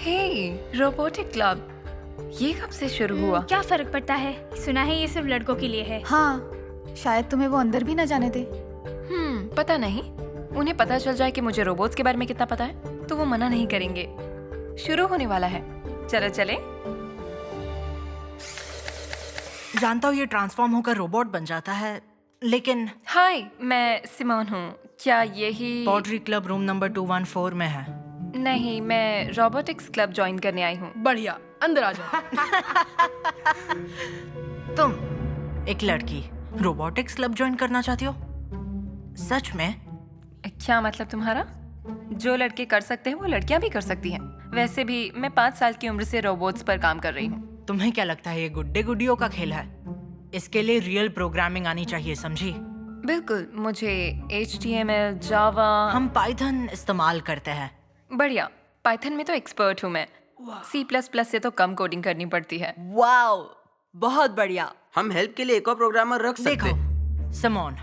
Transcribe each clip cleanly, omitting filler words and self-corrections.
हे, robotic club, ये कब से शुरू हुआ? क्या फर्क पड़ता है? सुना है ये सिर्फ लड़कों के लिए है। हाँ, शायद तुम्हें वो अंदर भी ना जाने दे। पता नहीं। उन्हें पता चल जाए कि मुझे रोबोट्स के बारे में कितना पता है तो वो मना नहीं करेंगे। शुरू होने वाला है, चलो चले। जानता हूँ ये ट्रांसफॉर्म होकर रोबोट बन जाता है, लेकिन हाय, मैं सिमोन हूँ। क्या यही? पॉटरी क्लब रूम नंबर 214 में है। नहीं, मैं रोबोटिक्स क्लब ज्वाइन करने आई हूँ। बढ़िया, अंदर आ जाओ। तुम एक लड़की रोबोटिक्स क्लब ज्वाइन करना चाहती हो? सच में? क्या मतलब तुम्हारा? जो लड़के कर सकते हैं वो लड़कियां भी कर सकती हैं। वैसे भी मैं 5 साल की उम्र से रोबोट्स पर काम कर रही हूँ। तुम्हें क्या लगता है ये गुड्डे गुड्डियों का खेल है? इसके लिए रियल प्रोग्रामिंग आनी चाहिए, समझी? बिल्कुल, मुझे HTML, जावा। हम पाइथन इस्तेमाल करते हैं। बढ़िया, पाइथन में तो एक्सपर्ट हूँ मैं। C++ से तो कम कोडिंग करनी पड़ती है। वाओ, बहुत बढ़िया। हम हेल्प के लिए एक और प्रोग्रामर रख सकते। देखो सिमोन,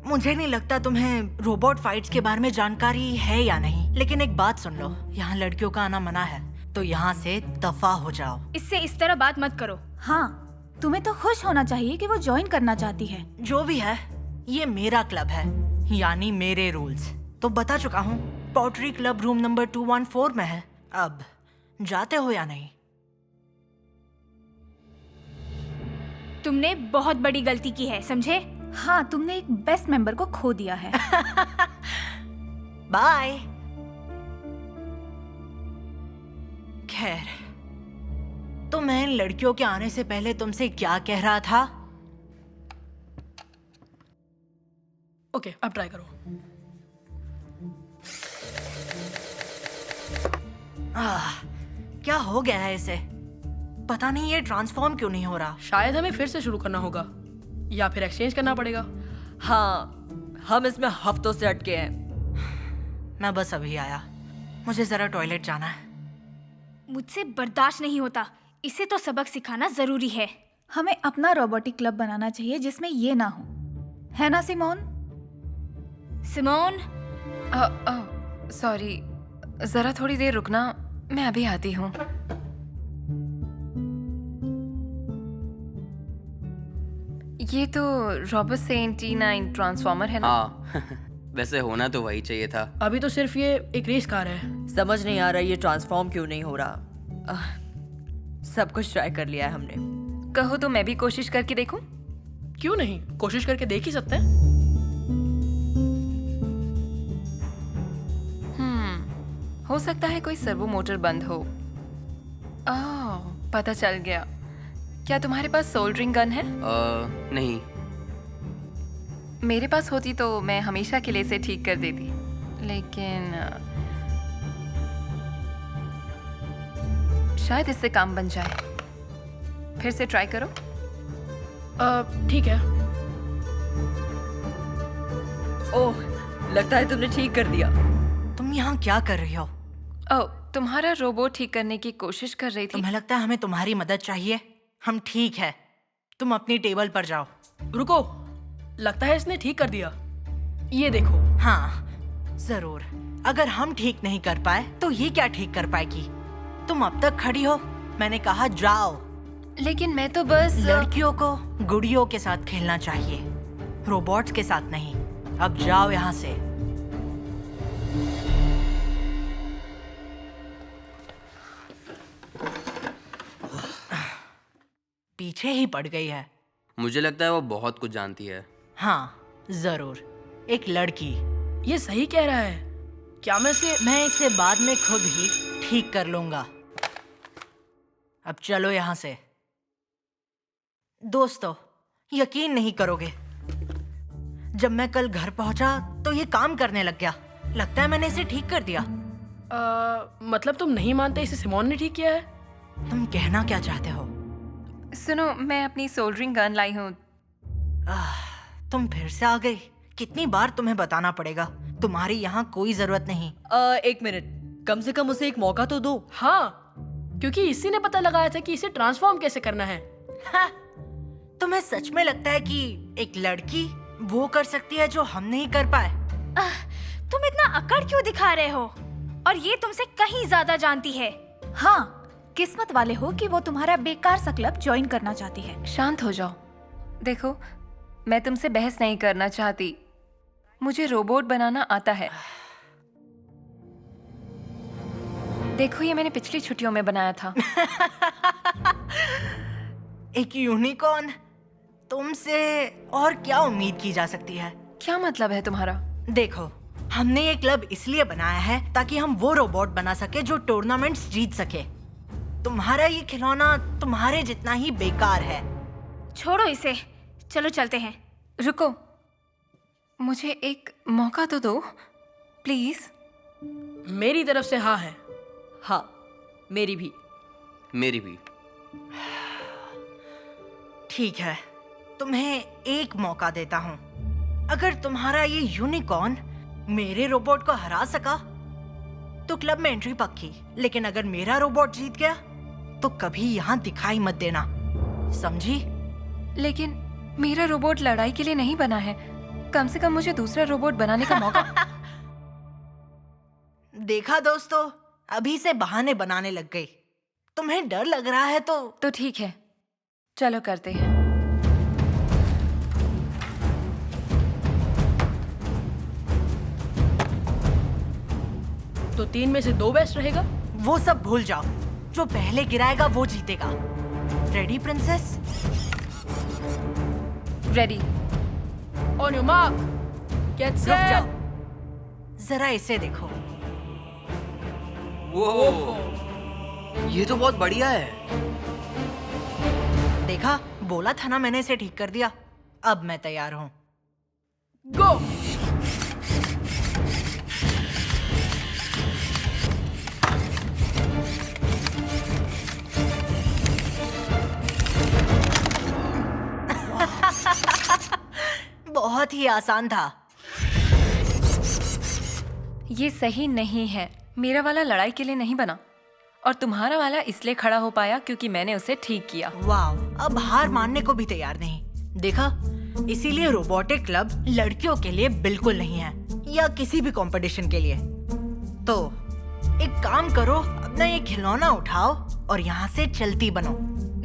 मुझे नहीं लगता तुम्हें रोबोट फाइट्स के बारे में जानकारी है या नहीं, लेकिन एक बात सुन लो, यहाँ लड़कियों का आना मना है, तो यहाँ से दफा हो जाओ। इससे इस तरह बात मत करो। हाँ, तुम्हें तो खुश होना चाहिए कि वो ज्वाइन करना चाहती है। जो भी है, ये मेरा क्लब है, यानी मेरे रूल्स। तो बता चुका हूँ, पॉटरी क्लब रूम नंबर 214 में है। अब जाते हो या नहीं? तुमने बहुत बड़ी गलती की है, समझे? हाँ, तुमने एक बेस्ट मेंबर को खो दिया है। बाय। खैर, तो मैं इन लड़कियों के आने से पहले तुमसे क्या कह रहा था? ओके, अब ट्राई करो। क्या हो गया है इसे? पता नहीं ये ट्रांसफॉर्म क्यों नहीं हो रहा। शायद हमें फिर से शुरू करना होगा या फिर एक्सचेंज करना पड़ेगा। हाँ, हम इसमें हफ्तों से अटके हैं। मैं बस अभी आया, मुझे जरा टॉयलेट जाना है। मुझसे बर्दाश्त नहीं होता। इसे तो सबक सिखाना जरूरी है। हमें अपना रोबोटिक क्लब बनाना चाहिए जिसमें ये ना हो, है ना सिमोन? सिमोन, सॉरी, जरा थोड़ी देर रुकना, मैं अभी आती हूँ। ये तो रॉबर्ट सेंट T9 ट्रांसफॉर्मर है ना? हाँ वैसे होना तो वही चाहिए था। अभी तो सिर्फ ये एक रेस कार है। समझ नहीं आ रहा ये ट्रांसफॉर्म क्यों नहीं हो रहा। सब कुछ ट्राई कर लिया है हमने। कहो तो मैं भी कोशिश करके देखूं? क्यों नहीं, कोशिश करके देख ही सकते हैं। हो सकता है कोई सर्वो मोटर बंद हो। पता चल गया। क्या तुम्हारे पास सोल्डरिंग गन है? नहीं। मेरे पास होती तो मैं हमेशा के लिए इसे ठीक कर देती, लेकिन शायद इससे काम बन जाए। फिर से ट्राई करो। ठीक है। ओह, लगता है तुमने ठीक कर दिया। तुम यहाँ क्या कर रही हो? तुम्हारा रोबोट ठीक करने की कोशिश कर रही थी। तुम्हें लगता है हमें तुम्हारी मदद चाहिए? हम ठीक है, तुम अपनी टेबल पर जाओ। रुको, लगता है इसने ठीक कर दिया। ये देखो। हाँ, जरूर। अगर हम ठीक नहीं कर पाए तो ये क्या ठीक कर पाएगी? तुम अब तक खड़ी हो, मैंने कहा जाओ। लेकिन मैं तो बस लड़कियों को गुड़ियों के साथ खेलना चाहिए, रोबोट्स के साथ नहीं। अब जाओ यहाँ से। पीछे ही पड़ गई है। मुझे लगता है वो बहुत कुछ जानती है। हाँ, जरूर, एक लड़की। ये सही कह रहा है। क्या मैं इसे बाद में खुद ही ठीक कर लूंगा। अब चलो यहाँ से। दोस्तों, यकीन नहीं करोगे, जब मैं कल घर पहुंचा तो ये काम करने लग गया। लगता है मैंने इसे ठीक कर दिया। मतलब तुम नहीं मानते इसे सिमोन ने ठीक किया है? तुम कहना क्या चाहते हो? सुनो, मैं अपनी सोल्डरिंग गन लाई हूँ। तुम फिर से आ गई। कितनी बार तुम्हें बताना पड़ेगा, तुम्हारी यहाँ कोई जरूरत नहीं। 1 मिनट, कम से कम उसे एक मौका तो दो। हाँ, क्योंकि इसी ने पता लगाया था कि इसे ट्रांसफॉर्म कैसे करना है। हाँ, तुम्हें सच में लगता है कि एक लड़की वो कर सकती है जो हम नहीं कर पाए? तुम इतना अकड़ क्यों दिखा रहे हो? और ये तुमसे कहीं ज्यादा जानती है। हाँ, किस्मत वाले हो कि वो तुम्हारा बेकार सा क्लब ज्वाइन करना चाहती है। शांत हो जाओ। देखो, मैं तुमसे बहस नहीं करना चाहती। मुझे रोबोट बनाना आता है। देखो, ये मैंने पिछली छुट्टियों में बनाया था। एक यूनिकॉर्न, तुमसे और क्या उम्मीद की जा सकती है? क्या मतलब है तुम्हारा? देखो, हमने ये क्लब इसलिए बनाया है ताकि हम वो रोबोट बना सके जो टूर्नामेंट्स जीत सके। तुम्हारा ये खिलौना तुम्हारे जितना ही बेकार है। छोड़ो इसे, चलो चलते हैं। रुको, मुझे एक मौका तो दो, प्लीज। मेरी तरफ से हाँ है। हाँ, मेरी भी। मेरी भी। ठीक है, तुम्हें एक मौका देता हूँ। अगर तुम्हारा ये यूनिकॉर्न मेरे रोबोट को हरा सका तो क्लब में एंट्री पक्की, लेकिन अगर मेरा रोबोट जीत गया तो कभी यहाँ दिखाई मत देना, समझी? लेकिन मेरा रोबोट लड़ाई के लिए नहीं बना है। कम से कम मुझे दूसरा रोबोट बनाने का मौका। देखा दोस्तों, अभी से बहाने बनाने लग गई। तुम्हें डर लग रहा है तो ठीक है, चलो करते हैं। तो 3 में से 2 बेस्ट रहेगा। वो सब भूल जाओ। जो पहले गिराएगा वो जीतेगा। Ready princess? Ready. On your mark, get रुक सेट। जाओ, जरा इसे देखो। वो ये तो बहुत बढ़िया है। देखा, बोला था ना मैंने इसे ठीक कर दिया। अब मैं तैयार हूँ। गो। बहुत ही आसान था। ये सही नहीं है। मेरा वाला लड़ाई के लिए नहीं बना और तुम्हारा वाला इसलिए खड़ा हो पाया क्योंकि मैंने उसे ठीक किया। वाह, अब हार मानने को भी तैयार नहीं। देखा, इसीलिए रोबोटिक क्लब लड़कियों के लिए बिल्कुल नहीं है, या किसी भी कंपटीशन के लिए। तो एक काम करो, अपना ये खिलौना उठाओ और यहाँ से चलती बनो।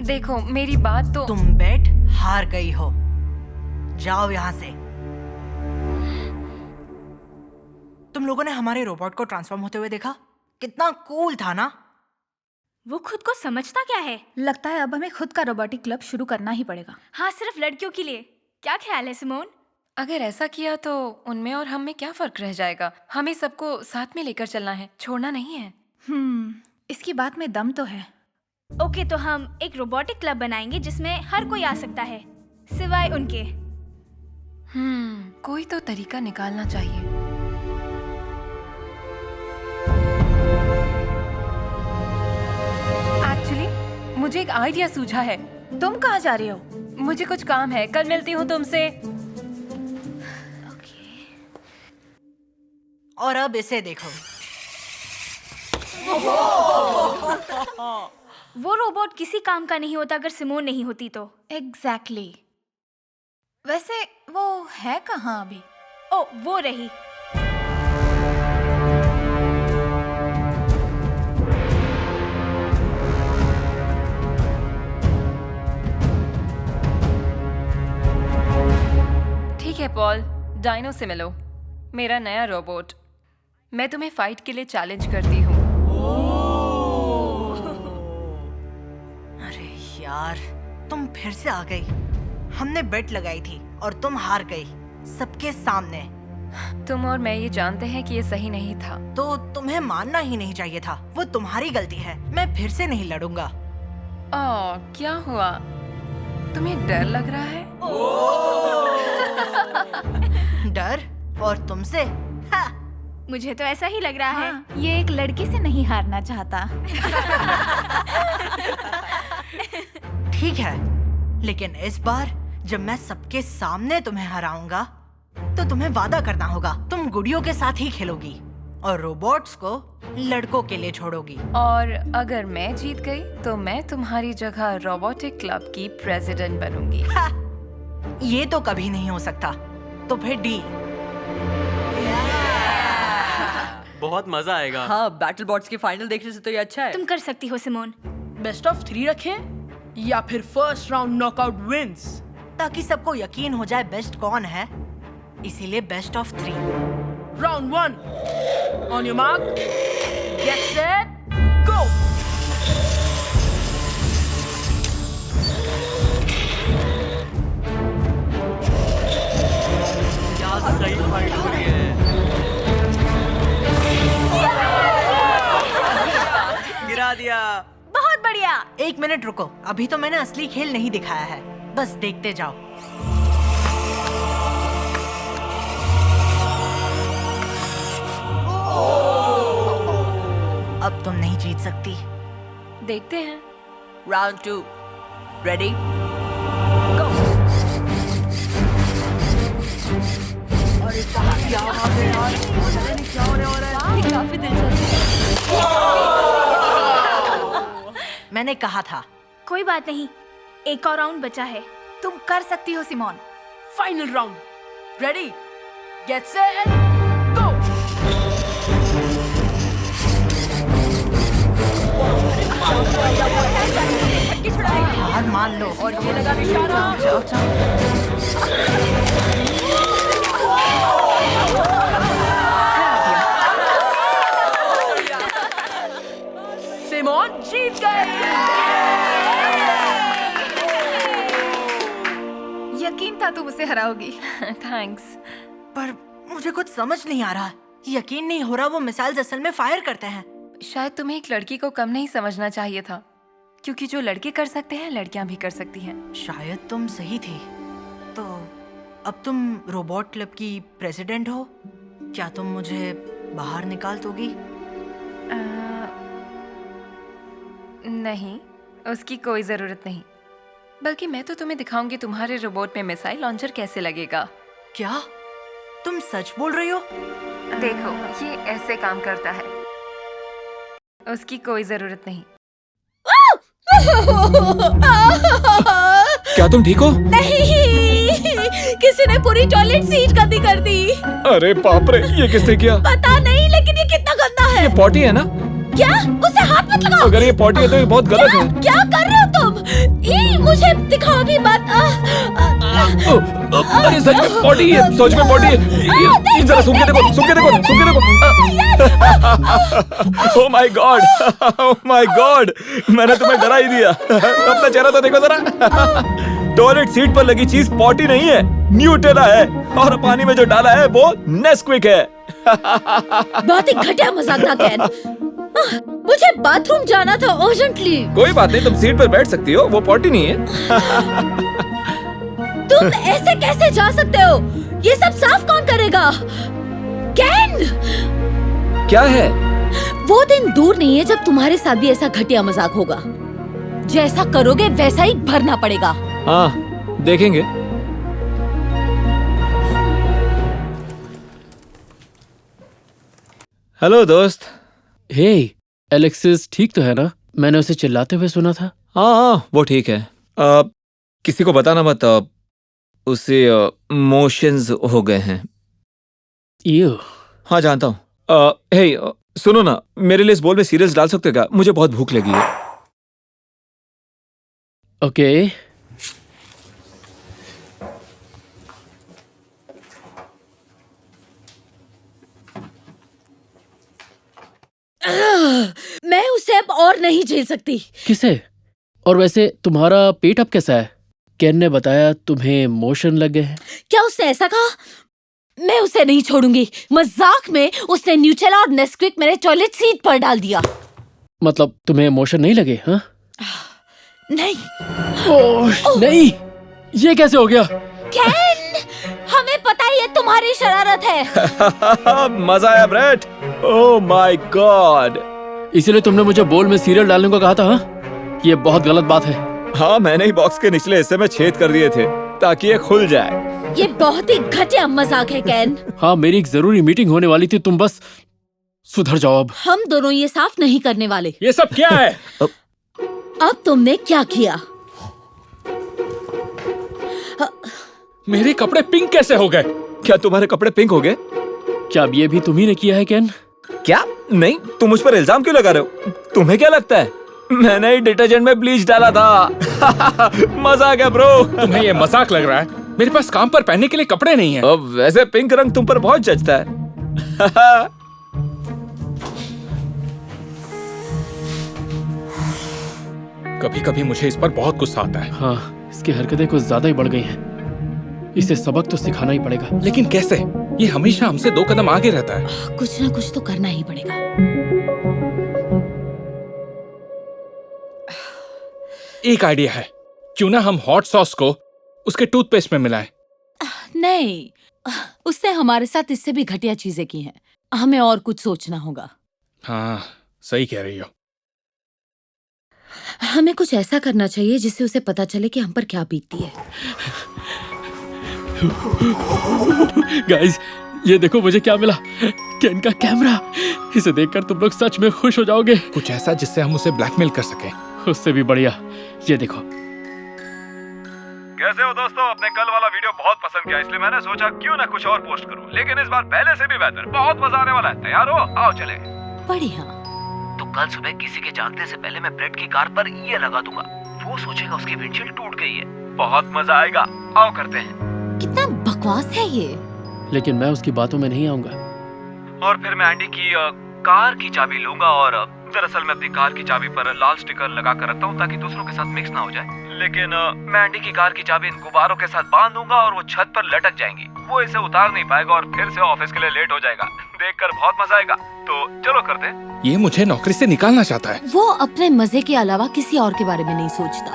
देखो, मेरी बात तो। तुम बेट हार गई हो, जाओ यहाँ से। तुम लोगों ने हमारे रोबोट को ट्रांसफॉर्म होते हुए देखा? कितना कूल था ना? वो खुद को समझता क्या है? लगता है अब हमें खुद का रोबोटिक क्लब शुरू करना ही पड़ेगा। हाँ, सिर्फ लड़कियों के लिए। क्या ख्याल है सिमोन? अगर ऐसा किया तो उनमें और हम में क्या फर्क रह जाएगा? हमें सबको साथ में लेकर चलना है, छोड़ना नहीं है। इसकी बात में दम तो है। ओके, तो हम एक रोबोटिक क्लब बनाएंगे जिसमें हर कोई आ सकता है, सिवाय उनके। कोई तो तरीका निकालना चाहिए। एक्चुअली मुझे एक आइडिया सूझा है। तुम कहाँ जा रही हो? मुझे कुछ काम है, कल मिलती हूँ तुमसे। और अब इसे देखो। वो रोबोट किसी काम का नहीं होता अगर सिमोन नहीं होती तो। एग्जैक्टली। वैसे वो है कहाँ अभी? ओ, वो रही। ठीक है पॉल, डायनो से मिलो, मेरा नया रोबोट। मैं तुम्हें फाइट के लिए चैलेंज करती हूँ। अरे यार, तुम फिर से आ गई। हमने बेट लगाई थी और तुम हार गई, सबके सामने। तुम और मैं ये जानते हैं कि ये सही नहीं था। तो तुम्हें मानना ही नहीं चाहिए था। वो तुम्हारी गलती है। मैं फिर से नहीं लड़ूंगा। क्या हुआ? तुम्हें डर लग रहा है? डर? और तुमसे? हा! मुझे तो ऐसा ही लग रहा है। हाँ, ये एक लड़की से नहीं हारना चाहता। ठीक है, लेकिन इस बार जब मैं सबके सामने तुम्हें हराऊंगा तो तुम्हें वादा करना होगा, तुम गुड़ियों के साथ ही खेलोगी और रोबोट्स को लड़कों के लिए छोड़ोगी। और अगर मैं जीत गई तो मैं तुम्हारी जगह रोबोटिक क्लब की प्रेसिडेंट बनूंगी। हा! ये तो कभी नहीं हो सकता। तो फिर डील। बहुत मजा आएगा। हाँ, बैटल बॉट्स के फाइनल देखने से तो ये अच्छा है। तुम कर सकती हो सिमोन। बेस्ट ऑफ 3 रखें या फिर फर्स्ट राउंड नॉकआउट विंस? ताकि सबको यकीन हो जाए बेस्ट कौन है, इसीलिए best of 3। Round 1 on your mark, get set, go. क्या सही फाइट हो रही है। गिरा दिया। बहुत बढ़िया। 1 मिनट रुको, अभी तो मैंने असली खेल नहीं दिखाया है, बस देखते जाओ। अब तुम नहीं जीत सकती। देखते हैं। राउंड 2 रेडी, काफी दिलचस्प। मैंने कहा था। कोई बात नहीं, एक और राउंड बचा है। तुम कर सकती हो Simone. Final round, ready, get set, go. हार मान लो। और ये लगा निशाना। सिमोन जीत गई। यकीन था तुम उसे हराओगी। थैंक्स। पर मुझे कुछ समझ नहीं आ रहा, यकीन नहीं हो रहा वो मिसाइल्स असल में फायर करते हैं। शायद तुम्हें एक लड़की को कम नहीं समझना चाहिए था, क्योंकि जो लड़के कर सकते हैं लड़कियां भी कर सकती हैं। शायद तुम सही थी। तो अब तुम रोबोट क्लब की प्रेसिडेंट हो, क्या तुम मुझे बाहर निकाल दोगी? नहीं, उसकी कोई जरूरत नहीं। बल्कि मैं तो तुम्हें दिखाऊंगी तुम्हारे रोबोट में मिसाइल लॉन्चर कैसे लगेगा। क्या तुम सच बोल रही हो? देखो, ये ऐसे काम करता है। उसकी कोई जरूरत नहीं। क्या तुम ठीक हो? नहीं, किसी ने पूरी टॉयलेट सीट गंदी कर दी। अरे बाप रे, ये किसने किया? पता नहीं, लेकिन ये कितना गंदा है। ये पॉटी है ना? क्या? उसे हाथ मत लगाओ। अगर ये पॉटी है तो ये बहुत गलत है। क्या कर रहे हो तुम? मुझे दिखाओ भी मत। अरे सच में पॉटी है, सच में पॉटी है। ये जरा सुन के देखो, सुन के देखो, सुन के देखो। Oh my God, oh my God, मैंने तुम्हें डरा ही दिया। अपना चेहरा तो देखो जरा। टॉयलेट सीट पर लगी चीज पॉटी नहीं है, न्यूटेला है, और पानी में जो डाला है वो नेस्क्विक है। बहुत ही घटिया मजाक था कैन। मुझे बाथरूम जाना था अर्जेंटली। कोई बात नहीं, तुम सीट पर बैठ सकती हो, वो पॉटी नहीं है। तुम ऐसे कैसे जा सकते हो? ये सब साफ कौन करेगा? कैन, क्या है? वो दिन दूर नहीं है जब तुम्हारे साथ भी ऐसा घटिया मजाक होगा। जैसा करोगे वैसा ही भरना पड़ेगा। हाँ, देखेंगे। हेलो दोस्त। हे, एलेक्सिस ठीक तो है ना? मैंने उसे चिल्लाते हुए सुना था। हाँ हाँ, वो ठीक है। किसी को बताना मत, उसे मोशंस हो गए हैं। यू? हाँ जानता हूँ। हे, सुनो ना, मेरे लिए इस बोल में सीरियल्स डाल सकते हो क्या? मुझे बहुत भूख लगी है। ओके। मैं उसे अब और नहीं झेल सकती। किसे? और वैसे तुम्हारा पेट अब कैसा है? केन ने बताया तुम्हें मोशन लग गए हैं। क्या उसने ऐसा कहा? मैं उसे नहीं छोड़ूंगी। मजाक में उसने न्यूटेला और नेस्क्विक मेरे टॉयलेट सीट पर डाल दिया। मतलब तुम्हें मोशन नहीं लगे? हाँ? नहीं। ओह, नहीं, ये कैसे हो गया? केन, हमें पता है ये तुम्हारी शरारत है। मजा आया ब्रेट? Oh my God. इसीलिए तुमने मुझे बोल में सीरियल डालने को कहा था? हाँ? ये बहुत गलत बात है। हाँ, मैंने ही बॉक्स के निचले हिस्से में छेद कर दिए थे ताकि ये खुल जाए। ये बहुत ही घटिया मजाक है कैन। हाँ, मेरी एक जरूरी मीटिंग होने वाली थी, तुम बस सुधर जाओ अब। हम दोनों ये साफ नहीं करने वाले। ये सब क्या है? अब तुमने क्या किया? मेरे कपड़े पिंक कैसे हो गए? क्या तुम्हारे कपड़े पिंक हो गए? क्या अब ये भी तुम्ही ने किया है कैन? क्या? नहीं, तुम मुझ पर इल्जाम क्यों लगा रहे हो? तुम्हें क्या लगता है मैंने ही डिटर्जेंट में ब्लीच डाला था? मजाक है ब्रो। तुम्हें ये मजाक लग रहा है? मेरे पास काम पर पहनने के लिए कपड़े नहीं है। अब वैसे पिंक रंग तुम पर बहुत जचता है। कभी कभी मुझे इस पर बहुत गुस्सा आता है। हाँ, इसकी हरकतें कुछ ज्यादा ही बढ़ गई हैं। इसे सबक तो सिखाना ही पड़ेगा। लेकिन कैसे? ये हमेशा हमसे 2 कदम आगे रहता है। कुछ ना कुछ तो करना ही पड़ेगा। एक आइडिया है, क्यों ना हम हॉट सॉस को उसके टूथपेस्ट में मिलाएं? नहीं, उसने हमारे साथ इससे भी घटिया चीजें की हैं। हमें और कुछ सोचना होगा। हाँ, सही कह रही हो। हमें कुछ ऐसा करना चाहिए जिससे उसे पता चले कि हम पर क्या बीतती है। गाइस, ये देखो मुझे क्या मिला। केन का कैमरा। इसे देखकर तुम लोग सच में खुश हो जाओगे। कुछ ऐसा जिससे हम उसे ब्लैकमेल कर सकें। उससे भी बढ़िया। ये देखो। कैसे हो दोस्तों? अपने कल वाला वीडियो बहुत पसंद किया, इसलिए मैंने सोचा क्यों ना कुछ और पोस्ट करूं, लेकिन इस बार पहले से भी बेहतर। बहुत मजा आने वाला है। तैयार हो? आओ चले। बढ़िया। तो कल सुबह किसी के जागने से पहले मैं ब्रेड की कार पर ये लगा दूंगा। वो सोचेगा उसकी विंडशील्ड टूट गई है। बहुत मजा आएगा। आओ करते हैं। कितना बकवास है ये। लेकिन मैं उसकी बातों में नहीं आऊंगा। और फिर मैं एंडी की कार की चाबी लूंगा और दरअसल मैं अपनी कार की चाबी पर लाल स्टिकर लगा कर रखता हूँ ताकि दूसरों के साथ मिक्स ना हो जाए। लेकिन मैं एंडी की कार की चाबी इन गुब्बारों के साथ बांध दूंगा और वो छत पर लटक जाएंगी। वो इसे उतार नहीं पाएगा और फिर से ऑफिस के लिए लेट हो जाएगा। देखकर बहुत मजा आएगा। तो चलो करते हैं। ये मुझे नौकरी से निकालना चाहता है। वो अपने मजे के अलावा किसी और के बारे में नहीं सोचता।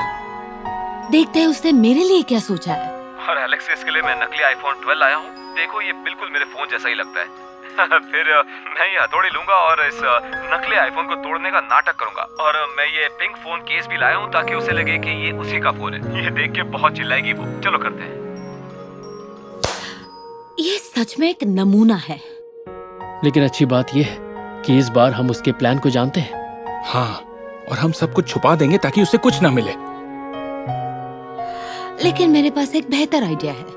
देखते हैं उसने मेरे लिए क्या सोचा है। और एलेक्स, इसके लिए मैं नकली iPhone 12 लाया हूँ। देखो, ये बिल्कुल मेरे फोन जैसा ही लगता है। फिर मैं ये हथौड़ी लूंगा और इस नकली आईफोन को तोड़ने का नाटक करूंगा। और मैं ये पिंक फोन केस भी लाया हूँ ताकि उसे लगे कि ये उसी का फोन है। ये देख के बहुत चिल्लाएगी वो। चलो करते हैं। ये सच में एक नमूना है। लेकिन अच्छी बात यह है कि इस बार हम उसके प्लान को जानते हैं। हाँ, और हम सब कुछ छुपा देंगे ताकि उसे कुछ ना मिले। लेकिन मेरे पास एक बेहतर आइडिया है।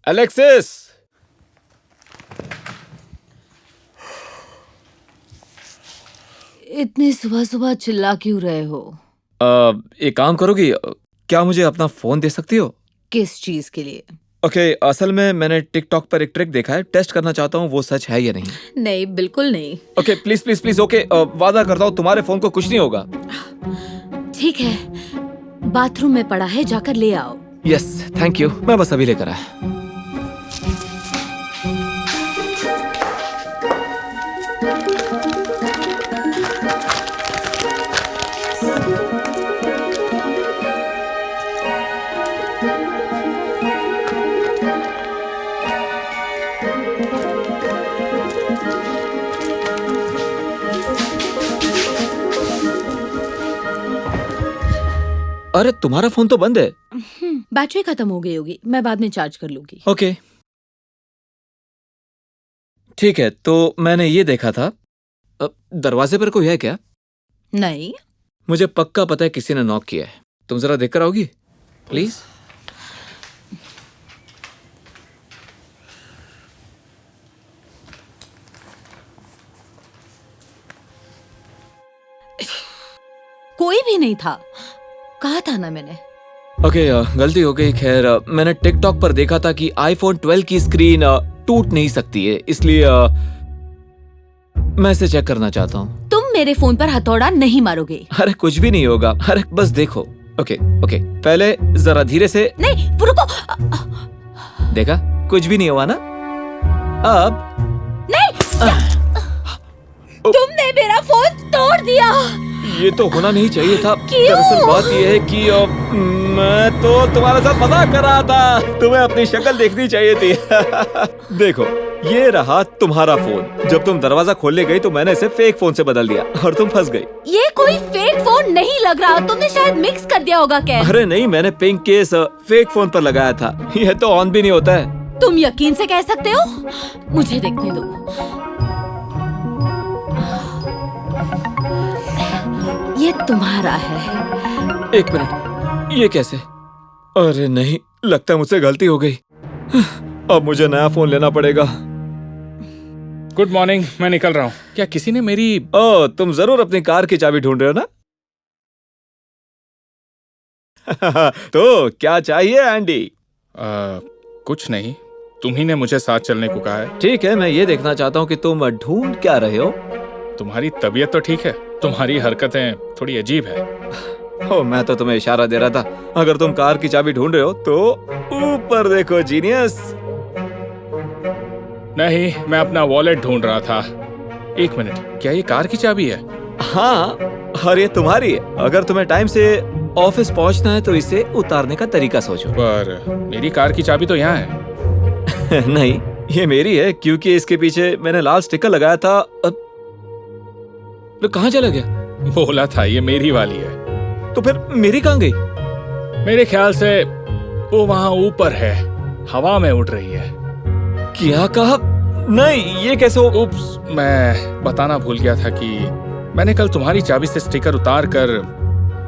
एलेक्सिस, इतनी सुबह सुबह चिल्ला क्यों रहे हो? एक काम करोगी? क्या मुझे अपना फोन दे सकती हो? किस चीज के लिए? ओके, असल में मैंने टिकटॉक पर एक ट्रिक देखा है। टेस्ट करना चाहता हूँ वो सच है या नहीं। नहीं, बिल्कुल नहीं। Okay, please please please. Okay, वादा करता हूँ तुम्हारे फोन को कुछ नहीं होगा। ठीक है, बाथरूम में पड़ा है, जाकर ले आओ। Yes, thank you. मैं बस अभी लेकर आया। अरे, तुम्हारा फोन तो बंद है। बैटरी खत्म हो गई होगी, मैं बाद में चार्ज कर लूंगी। ओके, ठीक है। तो मैंने ये देखा था। दरवाजे पर कोई है क्या? नहीं। मुझे पक्का पता है किसी ने नॉक किया है। तुम जरा देखकर आओगी प्लीज? कोई भी नहीं था, कहा था ना मैंने। ओके, गलती हो गई। खैर, मैंने टिकटॉक पर देखा था कि iPhone 12 की स्क्रीन टूट नहीं सकती है, इसलिए मैं इसे चेक करना चाहता हूँ। तुम मेरे फोन पर हथौड़ा नहीं मारोगे। अरे कुछ भी नहीं होगा। अरे बस देखो। ओके ओके, पहले जरा धीरे से। नहीं, रुको। देखा, कुछ भी नहीं हुआ ना। अब नहीं, तुमने मेरा फोन तोड़ दिया। ये तो होना नहीं चाहिए था। क्यों? दरअसल बात ये है कि मैं तो तुम्हारे साथ मजाक कर रहा था। तुम्हें अपनी शक्ल देखनी चाहिए थी। देखो, ये रहा तुम्हारा फोन। जब तुम दरवाजा खोलने गई तो मैंने इसे फेक फोन से बदल दिया और तुम फंस गई। ये कोई फेक फोन नहीं लग रहा, तुमने शायद मिक्स कर दिया होगा। क्या? अरे नहीं, मैंने पिंक केस फेक फोन पर लगाया था। ये तो ऑन भी नहीं होता है। तुम यकीन से कह सकते हो? मुझे देखने दो। ये तुम्हारा है। एक मिनट, ये कैसे? अरे नहीं, लगता है मुझसे गलती हो गई। अब मुझे नया फोन लेना पड़ेगा। गुड मॉर्निंग, मैं निकल रहा हूँ। क्या किसी ने मेरी ओह, तुम जरूर अपनी कार की चाबी ढूंढ रहे हो ना? तो क्या चाहिए एंडी? कुछ नहीं, तुम ही ने मुझे साथ चलने को कहा है। ठीक है, मैं ये देखना चाहता हूँ कि तुम ढूंढ क्या रहे हो। तुम्हारी तबीयत तो ठीक है, तुम्हारी हरकतें थोड़ी अजीब है। ओ, मैं तो तुम्हें इशारा दे रहा था। अगर तुम कार की चाबी ढूंढ रहे हो तो ऊपर देखो जीनियस। नहीं, मैं अपना वॉलेट ढूंढ रहा था। एक मिनट, क्या ये कार की चाबी है? हाँ, और ये तुम्हारी है। अगर तुम्हें टाइम से ऑफिस पहुंचना है तो इसे उतारने का तरीका सोचो। पर मेरी कार की चाबी तो यहाँ है। नहीं, ये मेरी है क्योंकि इसके पीछे मैंने लाल स्टिकर लगाया था। तो कहाँ चला गया? बोला था ये मेरी वाली है। तो फिर मेरी कहाँ गई? मेरे ख्याल से वो वहाँ ऊपर है, हवा में उड़ रही है। क्या कहा? नहीं, ये कैसे हो? उप्स, मैं बताना भूल गया था कि मैंने कल तुम्हारी चाबी से स्टिकर उतार कर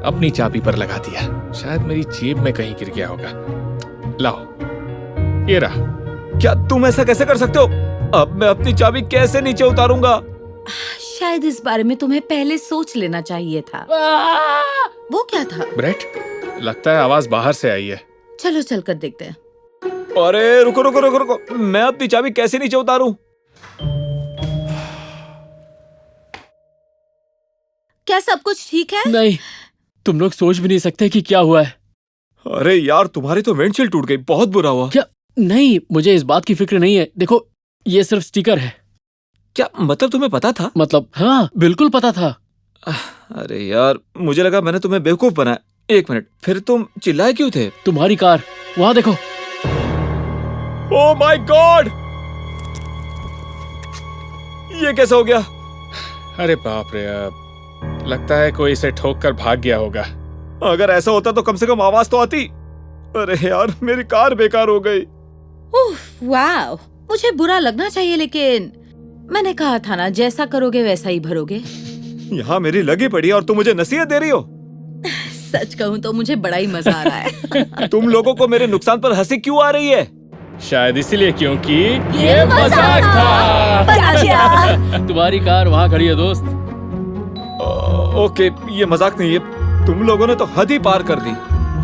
अपनी चाबी पर लगा दिया। शायद मेरी जेब में कहीं गिर गया होगा। लाओ, ये रहा। क्या तुम ऐसा कैसे कर सकते हो? अब मैं अपनी चाबी कैसे नीचे उतारूंगा? शायद इस बारे में तुम्हें पहले सोच लेना चाहिए था। वो क्या था? ब्रेट, लगता है आवाज बाहर से आई है। चलो चलकर देखते हैं। अरे रुको रुको रुको रुको, मैं अपनी चाबी कैसे नीचे उतारूं? क्या सब कुछ ठीक है? नहीं, तुम लोग सोच भी नहीं सकते कि क्या हुआ है। अरे यार, तुम्हारी तो विंडशील्ड टूट गई, बहुत बुरा हुआ। क्या? नहीं, मुझे इस बात की फिक्र नहीं है। देखो, ये सिर्फ स्टिकर है। क्या मतलब तुम्हें पता था? मतलब हाँ, बिल्कुल पता था। अरे यार, मुझे लगा मैंने तुम्हें बेवकूफ बनाया। एक मिनट, फिर तुम चिल्लाए क्यों थे? तुम्हारी कार वहाँ देखो। ओह माय गॉड, ये कैसे हो गया? अरे बाप रे, लगता है कोई इसे ठोक कर भाग गया होगा। अगर ऐसा होता तो कम से कम आवाज तो आती। अरे यार, मेरी कार बेकार हो गई। वाह, मुझे बुरा लगना चाहिए, लेकिन मैंने कहा था ना, जैसा करोगे वैसा ही भरोगे। यहाँ मेरी लगी पड़ी है और तुम मुझे नसीहत दे रही हो? सच कहूँ तो मुझे बड़ा ही मजा आ रहा है। तुम लोगों को मेरे नुकसान पर हंसी क्यों आ रही है? शायद इसीलिए क्योंकि ये मजाक था। तुम्हारी कार वहाँ खड़ी है दोस्त। ओके, ये मजाक नहीं है। तुम लोगों ने तो हद ही पार कर दी।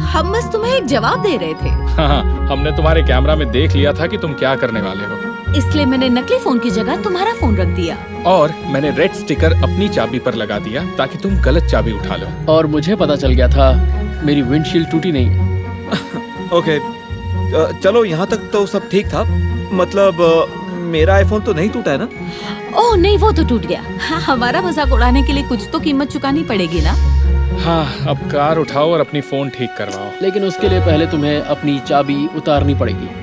हम बस तुम्हें एक जवाब दे रहे थे। हाँ, हमने तुम्हारे कैमरा में देख लिया था कि तुम क्या करने वाले हो, इसलिए मैंने नकली फोन की जगह तुम्हारा फोन रख दिया। और मैंने रेड स्टिकर अपनी चाबी पर लगा दिया ताकि तुम गलत चाबी उठा लो। और मुझे पता चल गया था मेरी विंडशील्ड टूटी नहीं। ओके, चलो यहाँ तक तो सब ठीक था। मतलब मेरा आईफोन तो नहीं टूटा है ना? ओह नहीं, वो तो टूट गया। हाँ, हमारा मजाक उड़ाने के लिए कुछ तो कीमत चुकानी पड़ेगी ना। हाँ, अब कार उठाओ और अपनी फोन ठीक करवाओ। लेकिन उसके लिए पहले तुम्हें अपनी चाबी उतारनी पड़ेगी।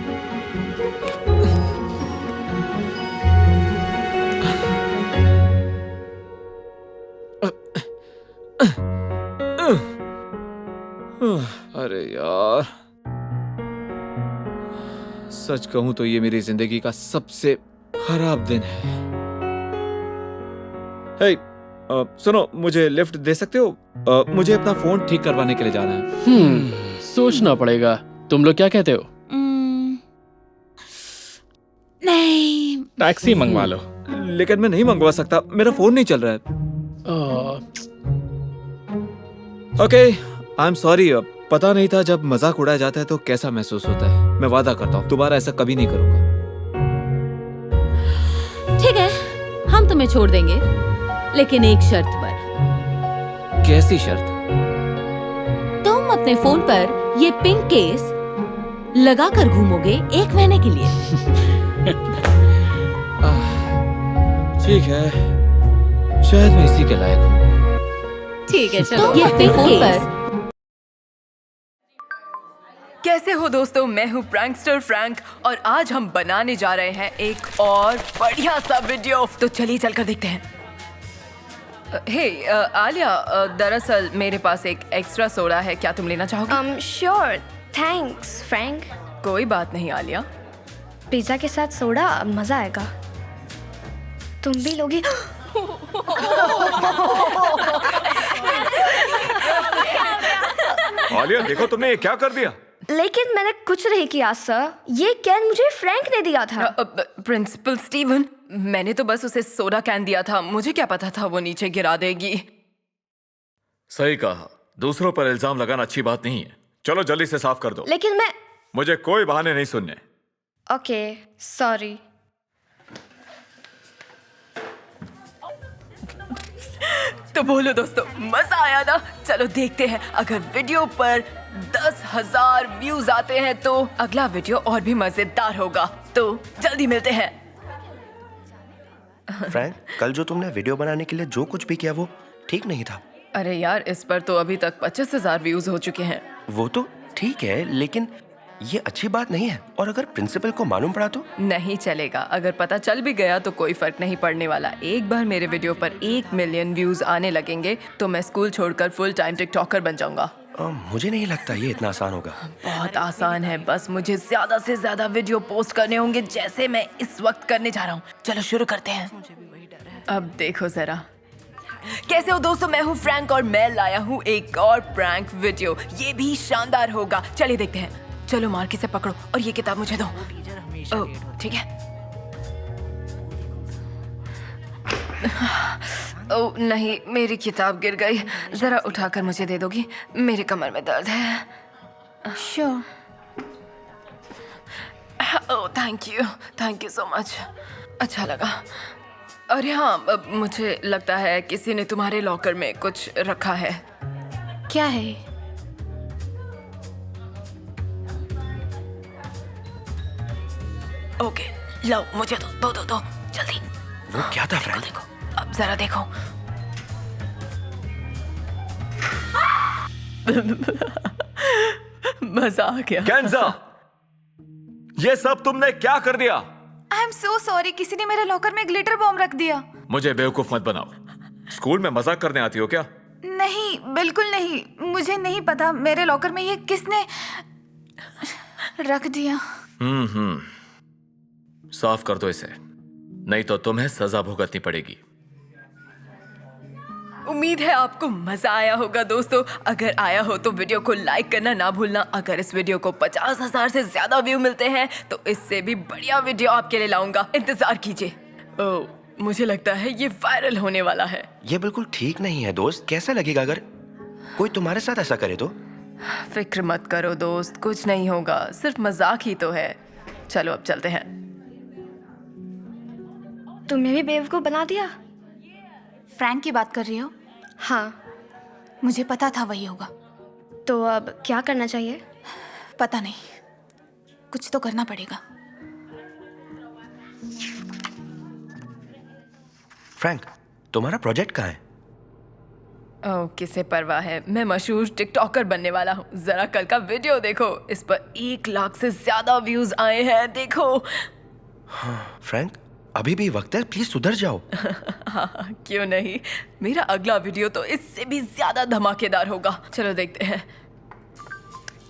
अरे यार, सच कहूं तो ये मेरी जिंदगी का सबसे खराब दिन है। हे, सुनो, मुझे लिफ्ट दे सकते हो? मुझे अपना फोन ठीक करवाने के लिए जाना है। सोचना पड़ेगा। तुम लोग क्या कहते हो? नहीं, टैक्सी मंगवा लो। लेकिन मैं नहीं मंगवा सकता, मेरा फोन नहीं चल रहा है। Okay, I am sorry. पता नहीं था जब मजाक उड़ाया जाता है तो कैसा महसूस होता है। मैं वादा करता हूँ दोबारा ऐसा कभी नहीं करूंगा। ठीक है, हम तुम्हें छोड़ देंगे, लेकिन एक शर्त पर। कैसी शर्त? तुम अपने फोन पर ये पिंक केस लगा कर घूमोगे 1 महीने के लिए। ठीक है, शायद मैं इसी के लायक हूँ। ठीक है, चलो। ये पिंक केस। कैसे हो दोस्तों, मैं हूँ प्रैंकस्टर फ्रैंक और आज हम बनाने जा रहे हैं एक और बढ़िया सा वीडियो। तो चलिए चलकर देखते हैं। हे आलिया, दरअसल मेरे पास एक एक्स्ट्रा सोडा है, क्या तुम लेना चाहोगे? Sure, thanks Frank. कोई बात नहीं आलिया। पिज्जा के साथ सोडा, मजा आएगा। तुम भी लोगी? आलिया देखो तुमने ये क्या कर दिया। लेकिन मैंने कुछ नहीं किया सर, ये कैन मुझे फ्रैंक ने दिया था। प्रिंसिपल स्टीवन, मैंने तो बस उसे सोडा कैन दिया था, मुझे क्या पता था वो नीचे गिरा देगी। सही कहा, दूसरों पर इल्जाम लगाना अच्छी बात नहीं है। चलो जल्दी से साफ कर दो। लेकिन मैं मुझे कोई बहाने नहीं सुनने। Okay sorry. तो बोलो दोस्तों, मजा आया ना? चलो देखते हैं, अगर वीडियो पर 10,000 व्यूज आते हैं तो अगला वीडियो और भी मजेदार होगा। तो जल्दी मिलते हैं। फ्रैंक, कल जो तुमने वीडियो बनाने के लिए जो कुछ भी किया वो ठीक नहीं था। अरे यार, इस पर तो अभी तक 25,000 व्यूज हो चुके हैं। वो तो ठीक है, लेकिन ये अच्छी बात नहीं है। और अगर प्रिंसिपल को मालूम पड़ा तो? नहीं चलेगा, अगर पता चल भी गया तो कोई फर्क नहीं पड़ने वाला। एक बार मेरे वीडियो पर 1 मिलियन व्यूज आने लगेंगे तो मैं स्कूल छोड़कर फुल टाइम टिकटॉकर बन जाऊंगा। मुझे नहीं लगता ये इतना आसान होगा। बहुत आसान है, बस मुझे ज्यादा से ज्यादा वीडियो पोस्ट करने होंगे जैसे मैं इस वक्त करने जा रहा हूँ। चलो शुरू करते हैं। अब देखो जरा। कैसे हो दोस्तों, मैं हूँ फ्रैंक और मैं लाया हूँ एक और प्रैंक वीडियो। ये भी शानदार होगा, चलिए देखते हैं। चलो मार्की से पकड़ो और ये किताब मुझे दो। ठीक है। ओह नहीं, मेरी किताब गिर गई, जरा उठाकर मुझे दे दोगी? मेरे कमर में दर्द है। Sure. Oh thank you so much, अच्छा लगा। अरे हाँ, मुझे लगता है किसी ने तुम्हारे लॉकर में कुछ रखा है। क्या है? ओके, लो मुझे दो जल्दी। वो क्या था फ्रैंक? देखो, अब जरा देखो। मजा आ गया। कैंसा, ये सब तुमने क्या कर दिया? आई एम सो सॉरी, किसी ने मेरे लॉकर में ग्लिटर बॉम्ब रख दिया। मुझे बेवकूफ मत बनाओ। स्कूल में मजाक करने आती हो क्या? नहीं, बिल्कुल नहीं, मुझे नहीं पता मेरे लॉकर में ये किसने रख दिया। साफ कर दो इसे, नहीं तो तुम्हें सजा भुगतनी पड़ेगी। उम्मीद है आपको मजा आया होगा दोस्तों। अगर आया हो तो वीडियो को लाइक करना ना भूलना। अगर इस वीडियो को 50,000 से ज्यादा व्यू मिलते हैं तो इससे भी बढ़िया वीडियो आपके लिए लाऊंगा, इंतजार कीजिए। ओह, मुझे लगता है ये वायरल होने वाला है। ये बिल्कुल ठीक नहीं है दोस्त। कैसा लगेगा अगर कोई तुम्हारे साथ ऐसा करे तो? फिक्र मत करो दोस्त, कुछ नहीं होगा, सिर्फ मजाक ही तो है। चलो अब चलते हैं। तुमने भी बेवकूफ बना दिया। फ्रैंक की बात कर रही हो? हाँ, मुझे पता था वही होगा। तो अब क्या करना चाहिए? पता नहीं, कुछ तो करना पड़ेगा। फ्रैंक, तुम्हारा प्रोजेक्ट कहाँ है? ओह, किसे परवाह है, मैं मशहूर टिकटॉकर बनने वाला हूँ। जरा कल का वीडियो देखो, इस पर 1 लाख से ज्यादा व्यूज आए हैं, देखो। हाँ, फ्रैंक अभी भी वक्त है, प्लीज सुधर जाओ। हाँ, क्यों नहीं, मेरा अगला वीडियो तो इससे भी ज्यादा धमाकेदार होगा। चलो देखते हैं।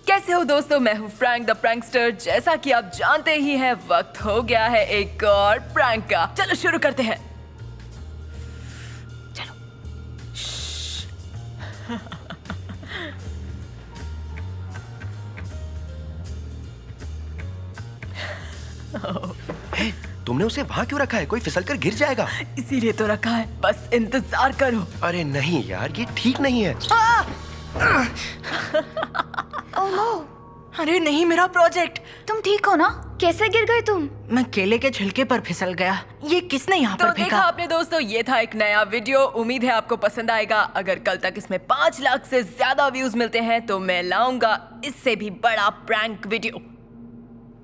कैसे हो दोस्तों, मैं हूँ फ्रैंक द प्रैंकस्टर। जैसा कि आप जानते ही हैं, वक्त हो गया है एक और प्रैंक का। चलो शुरू करते हैं। चलो। हे, तुमने उसे वहाँ क्यों रखा है? कोई फिसल कर गिर जाएगा। इसीलिए तो रखा है, बस इंतजार करो। अरे नहीं यार, ये ठीक नहीं है। Oh no. अरे नहीं, मेरा प्रोजेक्ट। तुम ठीक हो ना? कैसे गिर गए तुम? मैं केले के छिलके पर फिसल गया। ये किसने यहाँ तो पर देखा फेंका? आपने दोस्तों, ये था एक नया वीडियो। उम्मीद है आपको पसंद आएगा। अगर कल तक इसमें 5 लाख से ज्यादा व्यूज मिलते हैं तो मैं लाऊंगा इससे भी बड़ा प्रैंक वीडियो।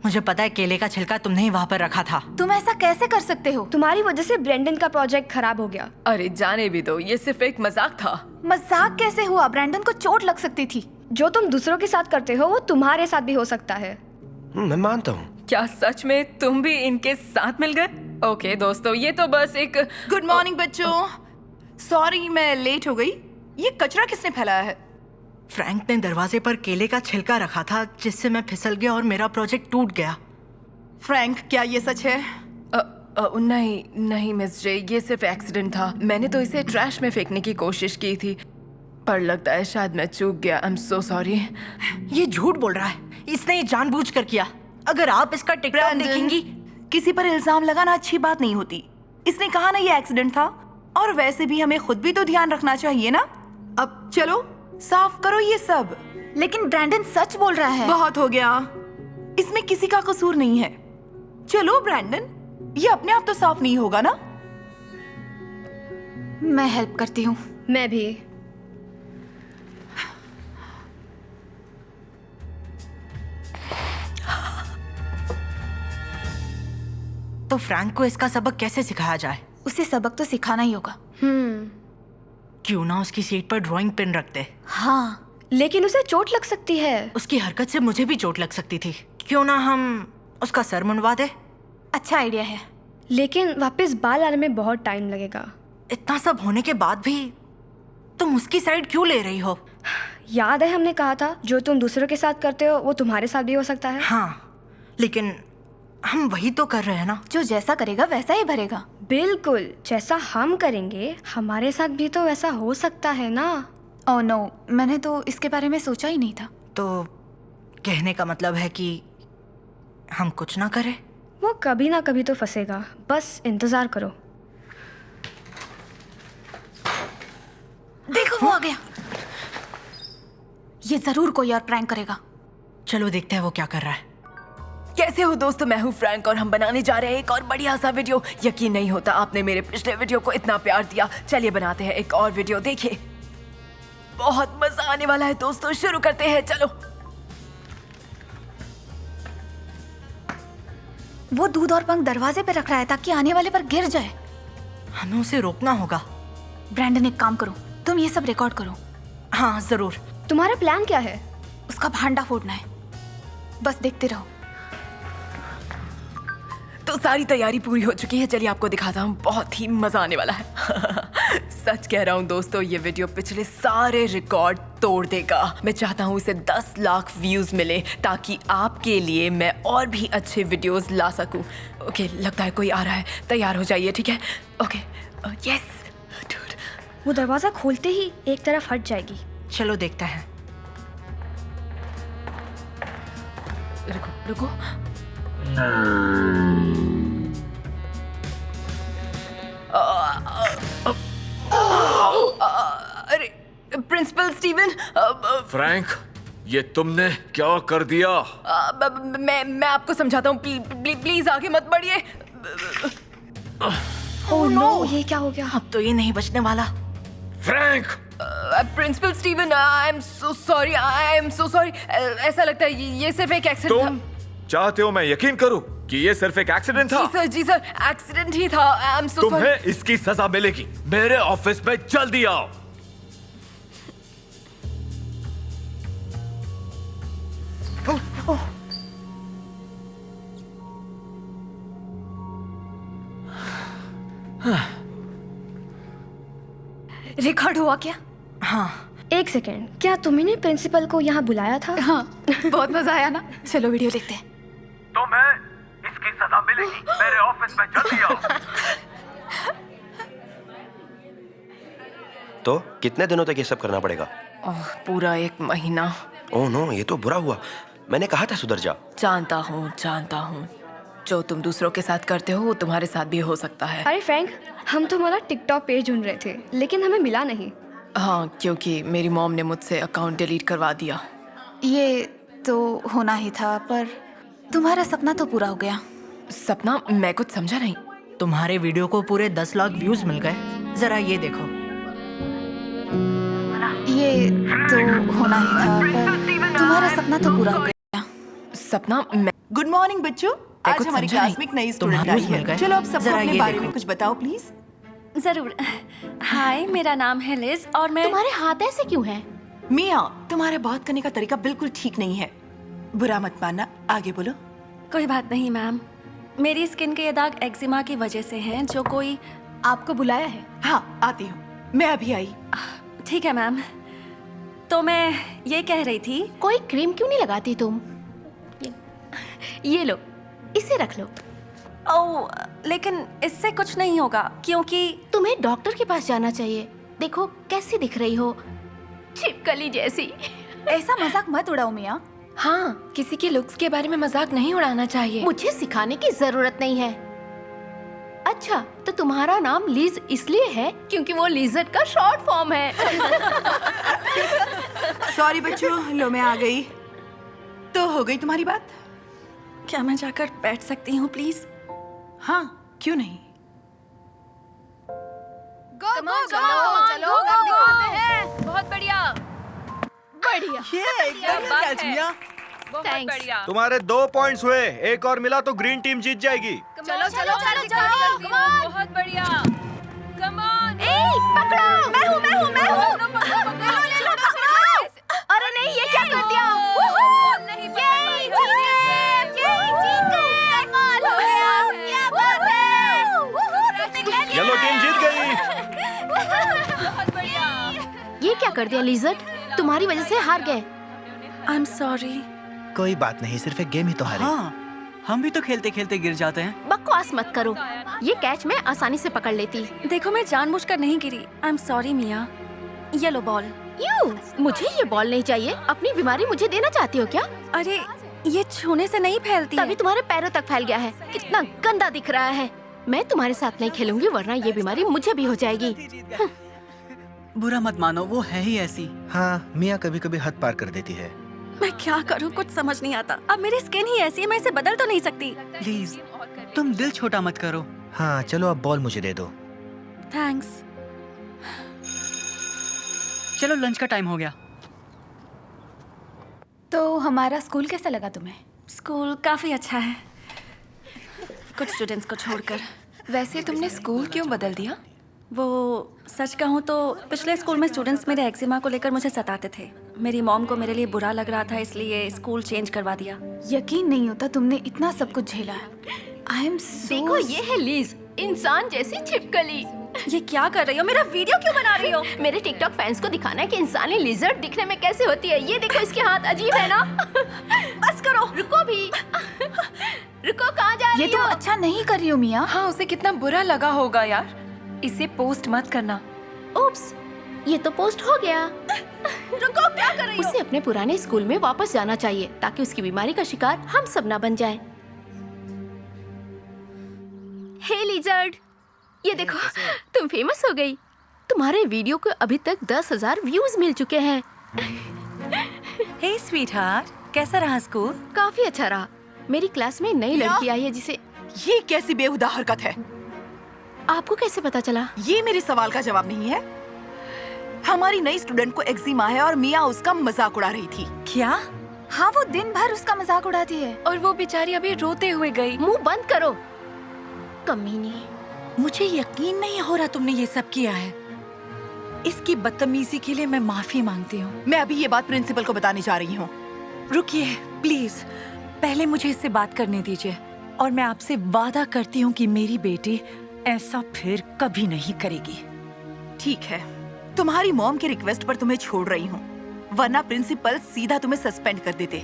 मुझे पता है केले का छिलका तुमने ही वहाँ पर रखा था। तुम ऐसा कैसे कर सकते हो? तुम्हारी वजह से ब्रेंडन का प्रोजेक्ट खराब हो गया। अरे जाने भी दो, ये सिर्फ एक मजाक था। मजाक कैसे हुआ? ब्रैंडन को चोट लग सकती थी। जो तुम दूसरों के साथ करते हो वो तुम्हारे साथ भी हो सकता है। मैं मानता हूँ। क्या सच में तुम भी इनके साथ मिल गए? ओके दोस्तों, ये तो बस एक। गुड मॉर्निंग बच्चों, सॉरी मैं लेट हो गई। ये कचरा किसने फैलाया है? फ्रैंक ने दरवाजे पर केले का छिलका रखा था जिससे मैं फिसल गया और मेरा प्रोजेक्ट टूट गया। फ्रैंक, क्या ये सच है? नहीं मिस जे, ये सिर्फ एक्सीडेंट था। मैंने तो इसे ट्रैश में फेंकने की कोशिश की थी, पर लगता है शायद मैं चूक गया। आई एम सो सॉरी। ये झूठ बोल रहा है, इसने ये जानबूझकर किया। अगर आप इसका टिकटॉक देखेंगी। किसी पर इल्जाम लगाना अच्छी बात नहीं होती। इसने कहा ना ये एक्सीडेंट था, और वैसे भी हमें खुद भी तो ध्यान रखना चाहिए ना। अब चलो साफ करो ये सब। लेकिन ब्रैंडन सच बोल रहा है। बहुत हो गया, इसमें किसी का कसूर नहीं है। चलो ब्रैंडन, ये अपने आप तो साफ नहीं होगा ना। मैं हेल्प करती हूँ। मैं भी। तो फ्रैंक को इसका सबक कैसे सिखाया जाए? उसे सबक तो सिखाना ही होगा। क्यों ना उसकी सीट पर ड्राइंग पेन रखते। हाँ, लेकिन उसे चोट लग सकती है। उसकी हरकत से मुझे भी चोट लग सकती थी। क्यों ना हम उसका सर मुंडवा दे? अच्छा आइडिया है। लेकिन वापस बाल आने में बहुत टाइम लगेगा। इतना सब होने के बाद भी तुम उसकी साइड क्यों ले रही हो? याद है हमने कहा था जो तुम दूसरों के साथ करते हो वो तुम्हारे साथ भी हो सकता है। हाँ, लेकिन हम वही तो कर रहे हैं ना। जो जैसा करेगा वैसा ही भरेगा। बिल्कुल, जैसा हम करेंगे हमारे साथ भी तो वैसा हो सकता है ना। ओह नो, मैंने तो इसके बारे में सोचा ही नहीं था। तो कहने का मतलब है कि हम कुछ ना करें? वो कभी ना कभी तो फंसेगा, बस इंतजार करो। देखो वो आ गया। ये जरूर कोई और प्रैंक करेगा। चलो देखते हैं वो क्या कर रहा है। कैसे हो दोस्तों, मैं हूँ फ्रैंक और हम बनाने जा रहे हैं एक और बढ़िया सा वीडियो। यकीन नहीं होता आपने मेरे पिछले वीडियो को इतना प्यार दिया। चलिए बनाते हैं एक और वीडियो, देखिए बहुत मजा आने वाला है दोस्तों। शुरू करते हैं, चलो। वो दूध और पंख दरवाजे पे रख रहा है ताकि आने वाले पर गिर जाए। हमें उसे रोकना होगा। ब्रैंडन एक काम करो, तुम ये सब रिकॉर्ड करो। हाँ जरूर। तुम्हारा प्लान क्या है? उसका भांडा फोड़ना है, बस देखते रहो। तो सारी तैयारी पूरी हो चुकी है, चलिए आपको दिखाता हूँ। बहुत ही मजा आने वाला है। सच कह रहा हूँ दोस्तों, ये वीडियो पिछले सारे रिकॉर्ड तोड़ देगा। मैं चाहता हूँ इसे 10 लाख व्यूज मिले ताकि आपके लिए मैं और भी अच्छे वीडियोस ला सकूं। ओके, लगता है कोई आ रहा है, तैयार हो जाइए, ठीक है? Okay, yes. वो दरवाजा खोलते ही एक तरफ हट जाएगी। चलो देखते हैं। रुको रुको। अरे प्रिंसिपल स्टीवन। फ्रैंक, ये तुमने क्या कर दिया? मैं आपको समझाता हूँ, प्लीज आगे मत बढ़िए। ओह नो, ये क्या हो गया? अब तो ये नहीं बचने वाला। Frank! Principal Steven, I am so sorry, I am so sorry. ऐसा लगता है ये सिर्फ एक एक्सीडेंट था। तुम चाहते हो मैं यकीन करूं कि ये सिर्फ एक एक्सीडेंट था? जी सर, एक्सीडेंट ही था। आई एम सो सॉरी। तुम्हें इसकी सजा मिलेगी। मेरे ऑफिस में जल्दी आओ। रिकॉर्ड हुआ क्या? हाँ। एक सेकेंड, क्या तुमने प्रिंसिपल को यहाँ बुलाया था? हाँ, बहुत मजा आया ना। चलो वीडियो देखते हैं। तुम्हें इसकी सजा मिलेगी। मेरे ऑफिस में जल्दी आओ। तो कितने दिनों तक ये सब करना पड़ेगा? पूरा 1 महीना। ओह नो, ये तो बुरा हुआ। मैंने कहा था सुधर जा। जानता हूँ। जो तुम दूसरों के साथ करते हो वो तुम्हारे साथ भी हो सकता है। अरे फ्रैंक, हम तुम्हारा टिकटॉक पेज ढूंढ रहे थे लेकिन हमें मिला नहीं। हाँ, क्योंकि मेरी मॉम ने मुझसे अकाउंट डिलीट करवा दिया। ये तो होना ही था, पर तुम्हारा सपना तो पूरा हो गया। सपना? मैं कुछ समझा नहीं। तुम्हारे वीडियो को पूरे 10 लाख व्यूज मिल गए। जरा ये देखो। ये तो होना ही था, पर तुम्हारा सपना तो पूरा हो गया। सपना? गुड मॉर्निंग बच्चों, आज कुछ हमारी समझा क्लास नहीं। में एक नई तुम्हारे स्टूडेंट आई व्यूज मिल गए। है। चलो आप सबको जरा अपने ये बारे देखो। में कुछ बताओ प्लीज। जरूर। हाय, मेरा नाम है लिज और मैं। तुम्हारे हाथ ऐसे क्यों हैं? मिया, तुम्हारा बात करने का तरीका बिल्कुल ठीक नहीं है। बुरा मत मानना, आगे बोलो। कोई बात नहीं मैम, मेरी स्किन के ये दाग एक्जिमा की वजह से हैं। जो कोई आपको बुलाया है? हाँ, आती हूँ, मैं अभी आई। ठीक है मैम। तो मैं ये कह रही थी, कोई क्रीम क्यों नहीं लगाती तुम? ये लो, इसे रख लो। ओह, लेकिन इससे कुछ नहीं होगा क्योंकि तुम्हें डॉक्टर के पास जाना चाहिए। देखो कैसी दिख रही हो। छिपकली जैसी। ऐसा मजाक मत उड़ाओ मिया। हाँ, किसी के लुक्स के बारे में मजाक नहीं उड़ाना चाहिए। मुझे सिखाने की जरूरत नहीं है। अच्छा, तो तुम्हारा नाम लीज इसलिए है क्योंकि वो लिजर्ड का शॉर्ट फॉर्म है। सॉरी बच्चों, लो मैं आ गई। तो हो गई तुम्हारी बात? क्या मैं जाकर बैठ सकती हूँ प्लीज? हाँ, क्यों नहीं। चलो दिखाते हैं। बहुत बढ़िया, बढ़िया। ये एकदम बात है। बहुत Thanks. बढ़िया। तुम्हारे 2 पॉइंट्स हुए, एक और मिला तो ग्रीन टीम जीत जाएगी। चलो चलो चलो, बहुत बढ़िया। कम ऑन, पकड़ो। मैं हूँ। अरे नहीं, ये क्या कर दिया? नहीं चलो टीम जीत गई। बहुत बढ़िया। ये क्या कर दिया लिजर्ड? तुम्हारी वजह से हार गए। I am sorry. कोई बात नहीं, सिर्फ एक गेम ही तो हारे। हाँ, हम भी तो खेलते खेलते गिर जाते हैं। बकवास मत करो, ये कैच मैं आसानी से पकड़ लेती। देखो, मैं जानबूझकर नहीं गिरी। आई एम सॉरी मिया। ये लो बॉल। यू, मुझे ये बॉल नहीं चाहिए। अपनी बीमारी मुझे देना चाहती हो क्या? अरे ये छूने से नहीं फैलती तभी तुम्हारे पैरों तक फैल गया है। कितना गंदा दिख रहा है। मैं तुम्हारे साथ नहीं खेलूंगी, वरना ये बीमारी मुझे भी हो जाएगी। बुरा मत मानो, वो है ही ऐसी। हाँ, मिया कभी कभी हद पार कर देती है। मैं क्या करूं, कुछ समझ नहीं आता। अब मेरी स्किन ही ऐसी है, मैं इसे बदल तो नहीं सकती। प्लीज, तुम दिल छोटा मत करो। हाँ चलो, अब बॉल मुझे दे दो। थैंक्स। चलो, लंच का टाइम हो गया। तो हमारा स्कूल कैसा लगा तुम्हें? स्कूल काफी अच्छा है, कुछ स्टूडेंट्स को छोड़कर। वैसे तुमने स्कूल क्यों बदल दिया? वो सच कहूँ तो पिछले स्कूल में स्टूडेंट्स मेरे एक्जिमा को लेकर मुझे सताते थे। मेरी मॉम को मेरे लिए बुरा लग रहा था, इसलिए स्कूल चेंज करवा दिया। यकीन नहीं होता तुमने इतना सब कुछ झेला है। आई एम देखो, ये है लीज, इंसान जैसी छिपकली। ये क्या कर रही हो? मेरा वीडियो क्यों बना रही हो? मेरे टिकटॉक फैंस को दिखाना है कि इंसानी लिजर्ड दिखने में कैसे होती है। ये देखो, इसके हाथ अजीब है ना? बस करो। रुको भी। रुको, कहाँ जा रही हो? ये तुम अच्छा नहीं कर रही हो मिया। हाँ, उसे कितना बुरा लगा होगा यार। इसे पोस्ट मत करना। उप्स, ये तो पोस्ट हो गया। रुको, क्या कर रही हो? उसे अपने पुराने स्कूल में वापस जाना चाहिए ताकि उसकी बीमारी का शिकार हम सब ना बन जाएं। हे लिजर्ड, ये देखो, तुम फेमस हो गई। तुम्हारे वीडियो को अभी तक 10,000 व्यूज मिल चुके हैं। हे स्वीटहार्ट, कैसा रहा स्कूल? काफी अच्छा रहा। मेरी क्लास में नई लड़की आई है जिसे। ये कैसी बेहुदा हरकत है? आपको कैसे पता चला? ये मेरे सवाल का जवाब नहीं है। हमारी नई स्टूडेंट को एक्जिमा है और मिया उसका मजाक उड़ा रही थी। क्या? हाँ, वो दिन भर उसका मजाक उड़ाती है और वो बेचारी अभी रोते हुए गई। मुंह बंद करो, कमीनी। मुझे यकीन नहीं हो रहा तुमने ये सब किया है। इसकी बदतमीजी के लिए मैं माफी मांगती हूँ। मैं अभी ये बात प्रिंसिपल को बताने जा रही हूँ। रुकिए प्लीज, पहले मुझे इससे बात करने दीजिए और मैं आपसे वादा करती हूँ कि मेरी बेटी ऐसा फिर कभी नहीं करेगी। ठीक है, तुम्हारी मॉम के रिक्वेस्ट पर तुम्हें छोड़ रही हूँ, वरना प्रिंसिपल सीधा तुम्हें सस्पेंड कर देते।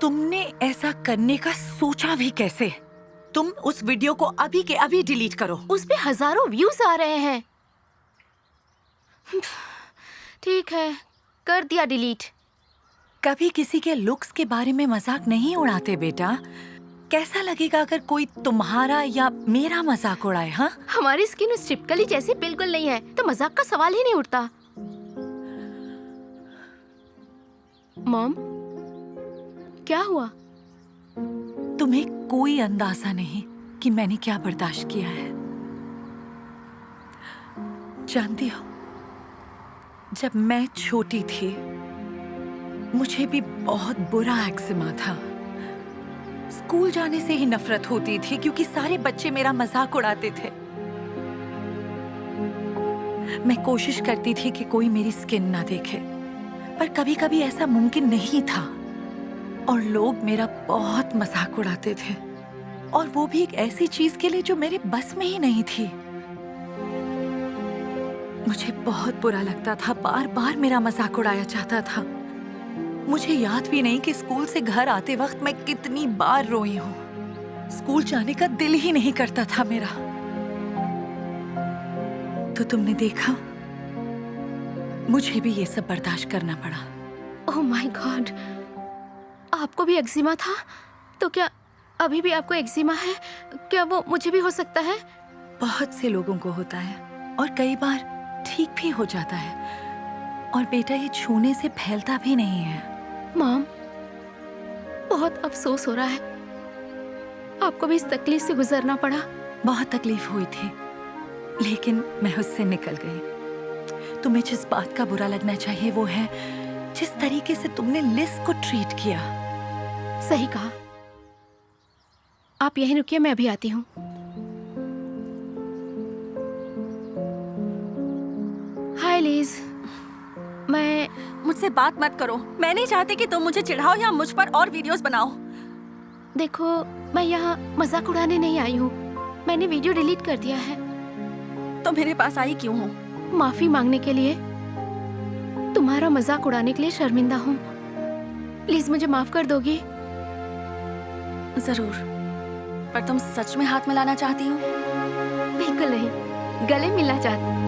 तुमने ऐसा करने का सोचा भी कैसे? तुम उस वीडियो को अभी के अभी डिलीट करो। उस पे हजारों व्यूज आ रहे हैं। ठीक है, कर दिया डिलीट। कभी किसी के लुक्स के बारे में मजाक नहीं उड़ाते बेटा। कैसा लगेगा अगर कोई तुम्हारा या मेरा मजाक उड़ाए? हाँ, हमारी स्किन उस छिपकली जैसी बिल्कुल नहीं है, तो मजाक का सवाल ही नहीं उठता। मॉम, क्या हुआ? तुम्हें कोई अंदाजा नहीं कि मैंने क्या बर्दाश्त किया है। जानती हो, जब मैं छोटी थी मुझे भी बहुत बुरा एक्जिमा था। स्कूल जाने से ही नफरत होती थी क्योंकि सारे बच्चे मेरा मजाक उड़ाते थे। मैं कोशिश करती थी कि कोई मेरी स्किन ना देखे, पर कभी-कभी ऐसा मुमकिन नहीं था और लोग मेरा बहुत मजाक उड़ाते थे, और वो भी एक ऐसी चीज के लिए जो मेरे बस में ही नहीं थी। मुझे बहुत बुरा लगता था, बार बार मेरा मजाक उड़ाया जाता था। मुझे याद भी नहीं कि स्कूल से घर आते वक्त मैं कितनी बार रोई हूँ। स्कूल जाने का दिल ही नहीं करता था मेरा। तो तुमने देखा, मुझे भी ये सब बर्दाश्त करना पड़ा। ओह माय गॉड, आपको भी एक्जिमा था? तो क्या अभी भी आपको एक्जिमा है? क्या वो मुझे भी हो सकता है? बहुत से लोगों को होता है और कई बार ठीक भी हो जाता है। और बेटा, ये छूने से फैलता भी नहीं है। मॉम, बहुत अफसोस हो रहा है, आपको भी इस तकलीफ से गुजरना पड़ा। बहुत तकलीफ हुई थी, लेकिन मैं उससे निकल गई। तुम्हें जिस बात का बुरा लगना चाहिए वो है जिस तरीके से तुमने लिस को ट्रीट किया। सही कहा। आप यहीं रुकिए, मैं अभी आती हूँ। हाय लिज, मैं मुझसे बात मत करो। मैं नहीं चाहती कि तुम मुझे चिढ़ाओ या मुझ पर और वीडियोस बनाओ। देखो, मैं यहाँ मजाक उड़ाने नहीं आई हूँ, मैंने वीडियो डिलीट कर दिया है। तो मेरे पास आई क्यों हो? माफी मांगने के लिए। तुम्हारा मजाक उड़ाने के लिए शर्मिंदा हूँ। प्लीज मुझे माफ कर दोगी? जरूर, पर तुम सच में हाथ मिलाना चाहती हो? बिल्कुल नहीं, गले मिलना चाहती।